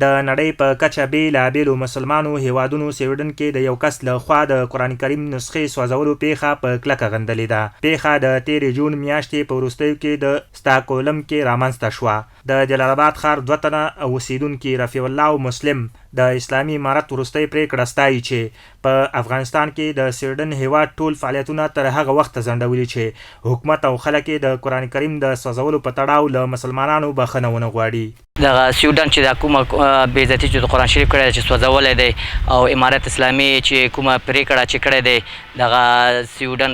د نړۍ په کچه بېلابېلو مسلمانو هیوادونو سویډن کې د یو کس له خوا د قرآن کریم نسخې سوځولو پیښه په کلکه غندلې ده. پیښه د تېرې جون میاشتې په وروستیو کې د ستاکهولم کې رامنځته شوه. د جلال آباد ښار 2 تنه اوسیدونکي رفیع الله او مسلم د اسلامي امارت وروستۍ پرېکړه ستایي چې په افغانستان کې د سویډن هیواد ټول فعالیتونه تر هغه وخته ځنډولي چې حکومت او خلک د قرآن کریم د سوځولو په تړاو له مسلمانانو بخښنه ونه غواړي. دغه سویډن چې د کومه بې عزتي چې د قرآن شریف کړی چې سوځولی دی او امارت اسلامي چې کومه پرېکړه چې کړی دی دغه سویډن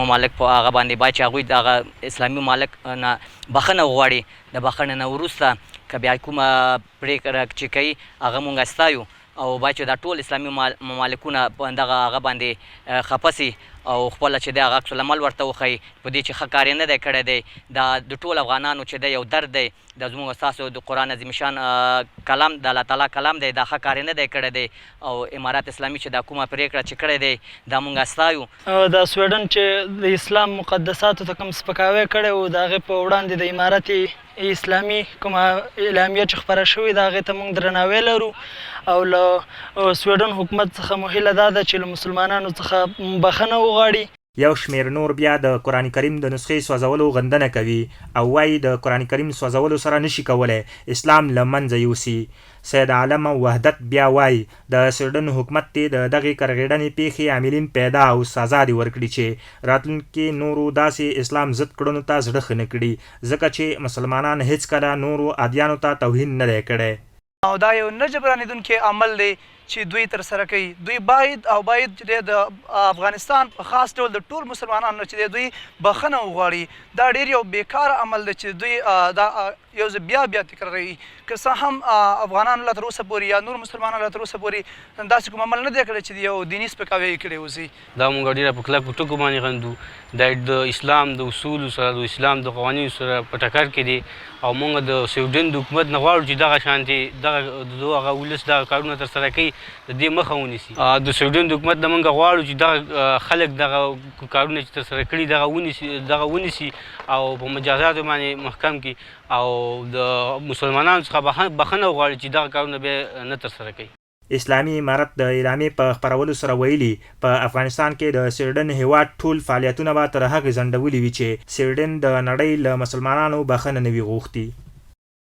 ممالک په هغه باندې باید چې هغوی دغه اسلامي ممالک نه بخښنه وغواړي. د بخښنې نه وروسته که بیا کومه پرېکړه چې کوي هغه مونږ ستایو او باید چې دا ټول اسلامي ممالکونه په دغه هغه باندې خفه سي او خپله چې دی هغه عکس العمل ورته وښیي په دې چې ښه کار یې نه دی کړی دی. دا د ټول افغانانو چې دی یو درد دی، دا زموږ ستاسو د قرآن عظیم شان کلام د الله تعالی کلام دی، دا ښه کار یې نه دی کړی دی او امارات اسلامي چې دا کومه پرېکړه چې کړی دی دا مونږ ستایو. د سویډن چې د اسلام مقدساتو ته کوم سپکاوی کړی و د هغې په وړاندې د امارت اسلامي کومه اعلامیه چې خپره شوې ده هغې ته موږ درناوی لرو او له سویډن حکومت څخه مو هیله دا ده چې له مسلمانانو څخه بخښنه وغواړي. یو شمیر نور بیا د قرآن کریم د نسخې سوځولو غندنه کوي او وایي د قرآن کریم سوځولو سره نشي کولی اسلام له منځه یوسي. سید عالم وحدت بیا وایي د سویډن حکومت ته د دغې کرغېډنې پیښې عاملین پیدا او سزا دې ورکړي چې راتلونکي نورو داسې اسلام ضد کړنو ته زړه ښه نه کړي ځکه چې مسلمانان هیڅکله نورو ادیانو ته توهین نه دی کړی او دا یو نه جبرانېدونکی عمل دی چې دوی ترسره کوي. دوی باید چې د افغانستان په خاص ډول د ټول مسلمانانو چې دوی بخښنه وغواړي. دا ډېر یو بیکاره عمل دی چې دوی دا یو ځل بیا تکراروي. که څه هم افغانانو لا تر اوسه پورې یا نور مسلمانانو لا تر اوسه پورې داسې کوم عمل نه دی کړی چې یو دیني سپکاوی یې کړی اوسي. دا موږ ډېره په کلکو ټکو باندې غندو. دا د اسلام د اصولو سره د اسلام د قوانینو سره په ټکر کې دی او موږ د سویډن د حکومت نه غواړو چې دغه شانتې دغه هغه ولس دغه کارونه ترسره کوي د دې مخه ونیسي. د سویډن د حکومت نه موږ غواړو چې دغه خلک دغه کارونه چې ترسره کړي دغه ونیسي او په مجازاتو باندې محکم کړي او د مسلمانانو څخه بخښنه وغواړي چې دغه کارونه بیا نه ترسره کوي. اسلامي امارت د اعلامیې په خپرولو سره ویلي په افغانستان کې د سویډن هیواد ټول فعالیتونه به تر هغې ځنډولي وي چې سویډن د نړۍ له مسلمانانو بخښنه نه وي غوښتي.